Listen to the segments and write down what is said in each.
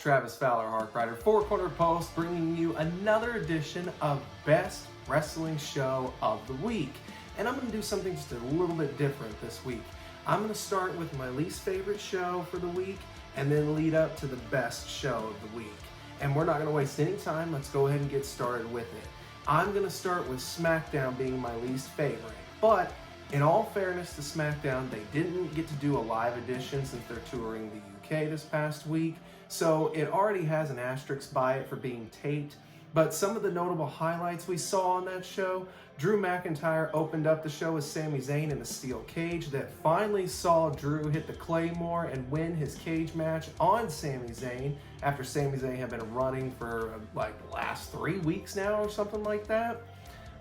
Travis Fowler, Harkwriter, Four Corner Post, bringing you another edition of Best Wrestling Show of the Week. And I'm going to do something just a little bit different this week. I'm going to start with my least favorite show for the week and then lead up to the best show of the week. And we're not going to waste any time. Let's go ahead and get started with it. I'm going to start with SmackDown being my least favorite. But in all fairness to SmackDown, they didn't get to do a live edition since they're touring the UK this past week. So it already has an asterisk by it for being taped. But some of the notable highlights we saw on that show: Drew McIntyre opened up the show with Sami Zayn in a steel cage that finally saw Drew hit the Claymore and win his cage match on Sami Zayn after Sami Zayn had been running for like the last 3 weeks now or something like that.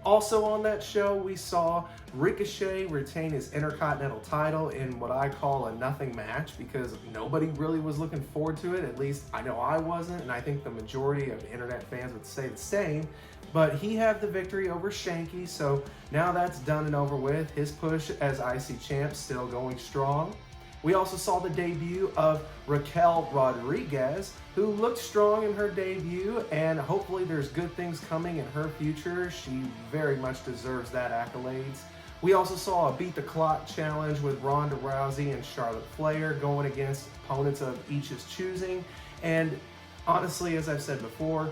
Also on that show, we saw Ricochet retain his Intercontinental title in what I call a nothing match because nobody really was looking forward to it. At least I know I wasn't, and I think the majority of internet fans would say the same. But he had the victory over Shanky, so now that's done and over with. His push as IC champ still going strong. We also saw the debut of Raquel Rodriguez, who looked strong in her debut, and hopefully there's good things coming in her future. She very much deserves that accolades. We also saw a Beat the Clock challenge with Ronda Rousey and Charlotte Flair going against opponents of each's choosing. And honestly, as I've said before,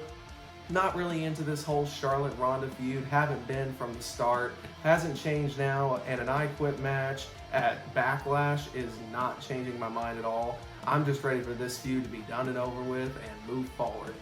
not really into this whole Charlotte-Ronda feud. Haven't been from the start. Hasn't changed now. And an I Quit match at Backlash is not changing my mind at all. I'm just ready for this feud to be done and over with and move forward.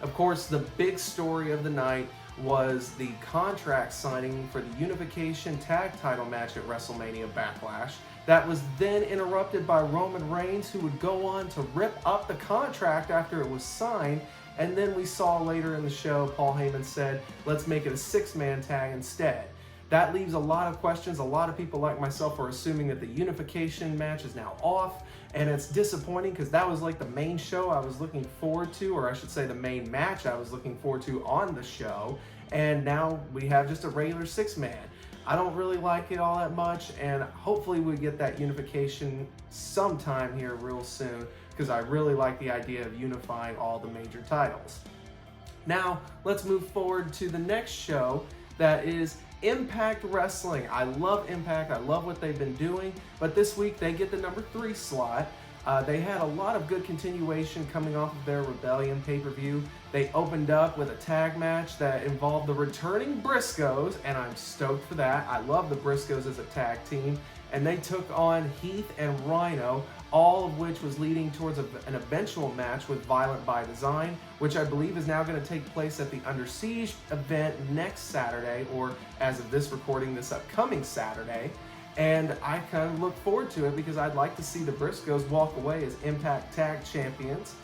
Of course, the big story of the night was the contract signing for the Unification Tag Title match at WrestleMania Backlash. That was then interrupted by Roman Reigns, who would go on to rip up the contract after it was signed. And then we saw later in the show, Paul Heyman said, let's make it a 6-man tag instead. That leaves a lot of questions. A lot of people like myself are assuming that the unification match is now off, and it's disappointing because that was like the main show I was looking forward to, or I should say the main match I was looking forward to on the show, and now we have just a regular 6-man. I don't really like it all that much, and hopefully we get that unification sometime here real soon, because I really like the idea of unifying all the major titles. Now, let's move forward to the next show, that is Impact Wrestling. I love Impact, I love what they've been doing, but this week they get the number 3 slot. They had a lot of good continuation coming off of their Rebellion pay-per-view. They opened up with a tag match that involved the returning Briscoes, and I'm stoked for that. I love the Briscoes as a tag team, and they took on Heath and Rhino, all of which was leading towards an eventual match with Violent by Design, which I believe is now going to take place at the Under Siege event next Saturday, or as of this recording, this upcoming Saturday. And I kind of look forward to it because I'd like to see the Briscoes walk away as Impact Tag Champions.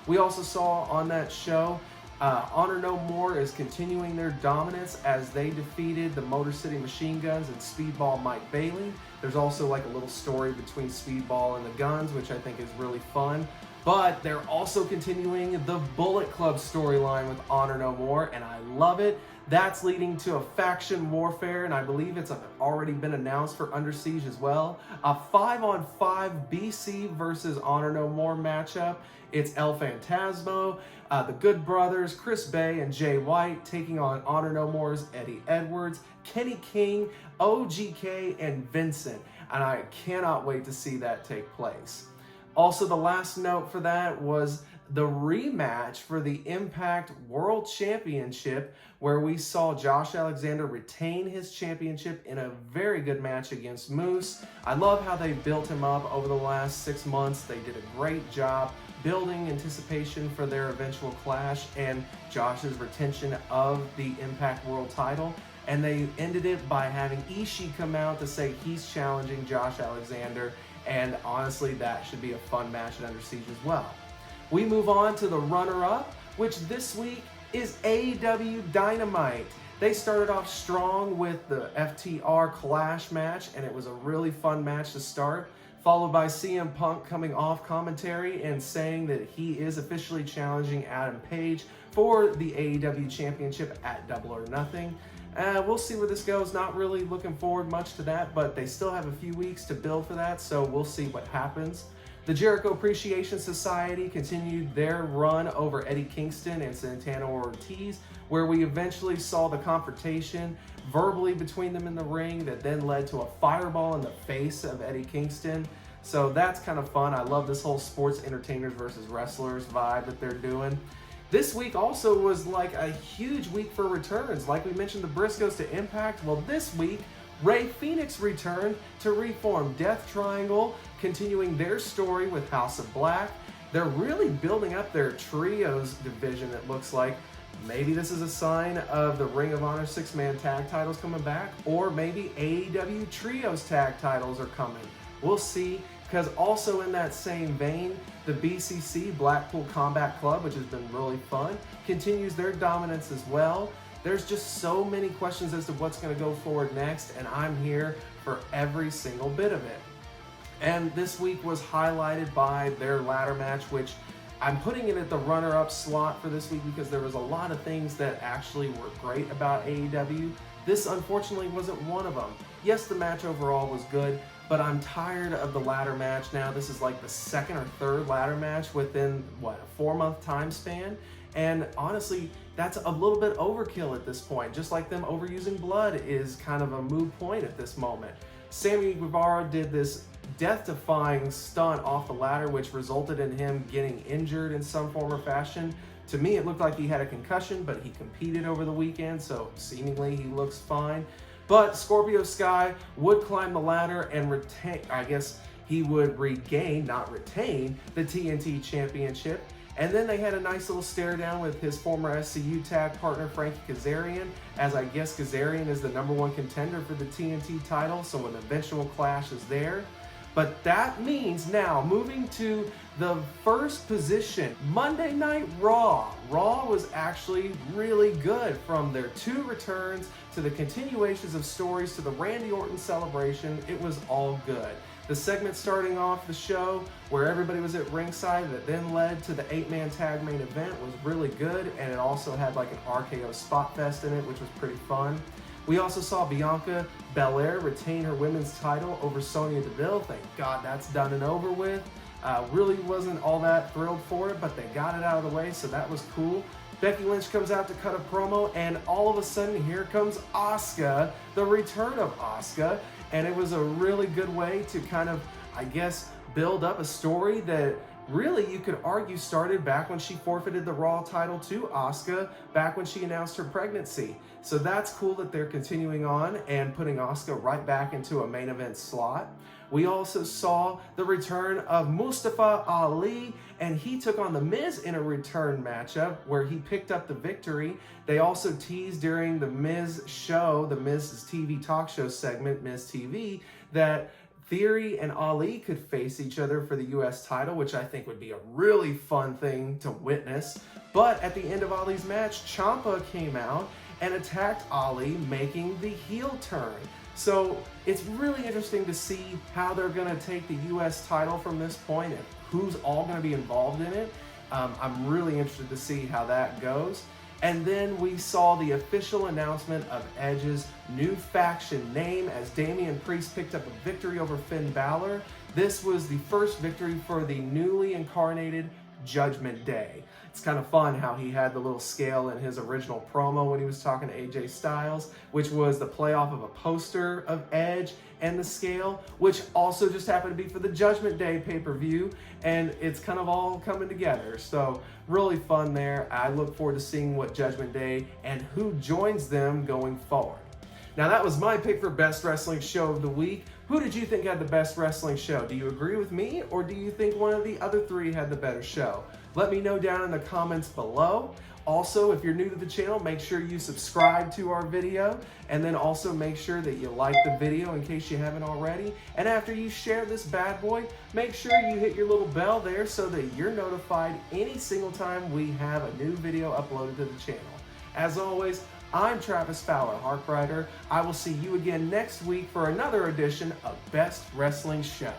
We also saw on that show, Honor No More is continuing their dominance as they defeated the Motor City Machine Guns and Speedball Mike Bailey. There's also like a little story between Speedball and the Guns, which I think is really fun. But they're also continuing the Bullet Club storyline with Honor No More, and I love it. That's leading to a faction warfare, and I believe it's already been announced for Under Siege as well. A 5-on-5 BC versus Honor No More matchup. It's El Phantasmo, the Good Brothers, Chris Bay and Jay White taking on Honor No More's Eddie Edwards, Kenny King, OGK, and Vincent. And I cannot wait to see that take place. Also, the last note for that was the rematch for the Impact World Championship, where we saw Josh Alexander retain his championship in a very good match against Moose. I love how they built him up over the last 6 months. They did a great job building anticipation for their eventual clash and Josh's retention of the Impact World title. And they ended it by having Ishii come out to say he's challenging Josh Alexander. And honestly, that should be a fun match at Under Siege as well. We move on to the runner-up, which this week is AEW Dynamite. They started off strong with the FTR Clash match, and it was a really fun match to start, followed by CM Punk coming off commentary and saying that he is officially challenging Adam Page for the AEW Championship at Double or Nothing. We'll see where this goes. Not really looking forward much to that, but they still have a few weeks to build for that, so we'll see what happens. The Jericho Appreciation Society continued their run over Eddie Kingston and Santana Ortiz, where we eventually saw the confrontation verbally between them in the ring that then led to a fireball in the face of Eddie Kingston. So that's kind of fun. I love this whole sports entertainers versus wrestlers vibe that they're doing. This week also was like a huge week for returns. Like we mentioned, the Briscoes to Impact. Well, this week, Rey Fenix returned to reform Death Triangle, continuing their story with House of Black. They're really building up their trios division, it looks like. Maybe this is a sign of the Ring of Honor 6-man tag titles coming back, or maybe AEW trios tag titles are coming. We'll see, because also in that same vein, the BCC, Blackpool Combat Club, which has been really fun, continues their dominance as well. There's just so many questions as to what's going to go forward next, and I'm here for every single bit of it. And this week was highlighted by their ladder match, which I'm putting it at the runner-up slot for this week because there was a lot of things that actually were great about AEW. This unfortunately wasn't one of them. Yes, the match overall was good, but I'm tired of the ladder match now. This is like the second or third ladder match within, a 4-month time span? And honestly, that's a little bit overkill at this point. Just like them overusing blood is kind of a moot point at this moment. Sammy Guevara did this death-defying stunt off the ladder, which resulted in him getting injured in some form or fashion. To me, it looked like he had a concussion, but he competed over the weekend, so seemingly he looks fine. But Scorpio Sky would climb the ladder and retain, I guess he would regain, not retain, the TNT Championship. And then they had a nice little stare down with his former SCU tag partner, Frankie Kazarian, as I guess Kazarian is the #1 contender for the TNT title, so an eventual clash is there. But that means now, moving to the first position, Monday Night Raw. Raw was actually really good, from their 2 returns to the continuations of stories to the Randy Orton celebration. It was all good. The segment starting off the show where everybody was at ringside that then led to the 8-man tag main event was really good, and it also had like an RKO spot fest in it, which was pretty fun. We also saw Bianca Belair retain her women's title over Sonya Deville. Thank God that's done and over with. Really wasn't all that thrilled for it, but they got it out of the way, so that was cool. Becky Lynch comes out to cut a promo, and all of a sudden here comes Asuka, the return of Asuka, and it was a really good way to kind of, I guess, build up a story that really you could argue started back when she forfeited the Raw title to Asuka, back when she announced her pregnancy. So that's cool that they're continuing on and putting Asuka right back into a main event slot. We also saw the return of Mustafa Ali, and he took on The Miz in a return matchup where he picked up the victory. They also teased during the Miz show, the Miz's TV talk show segment, Miz TV, that Theory and Ali could face each other for the US title, which I think would be a really fun thing to witness. But at the end of Ali's match, Ciampa came out and attacked Ali, making the heel turn. So it's really interesting to see how they're going to take the US title from this point and who's all going to be involved in it. I'm really interested to see how that goes. And then we saw the official announcement of Edge's new faction name as Damian Priest picked up a victory over Finn Balor. This was the first victory for the newly incarnated Judgment Day. It's kind of fun how he had the little scale in his original promo when he was talking to AJ Styles, which was the playoff of a poster of Edge and the scale, which also just happened to be for the Judgment Day pay-per-view, and it's kind of all coming together. So really fun there. I look forward to seeing what Judgment Day and who joins them going forward. Now that was my pick for Best Wrestling Show of the Week. Who did you think had the best wrestling show? Do you agree with me, or do you think one of the other 3 had the better show? Let me know down in the comments below. Also, if you're new to the channel, make sure you subscribe to our video, and then also make sure that you like the video in case you haven't already. And after you share this bad boy, make sure you hit your little bell there so that you're notified any single time we have a new video uploaded to the channel. As always, I'm Travis Fowler, Harkwriter. I will see you again next week for another edition of Best Wrestling Show.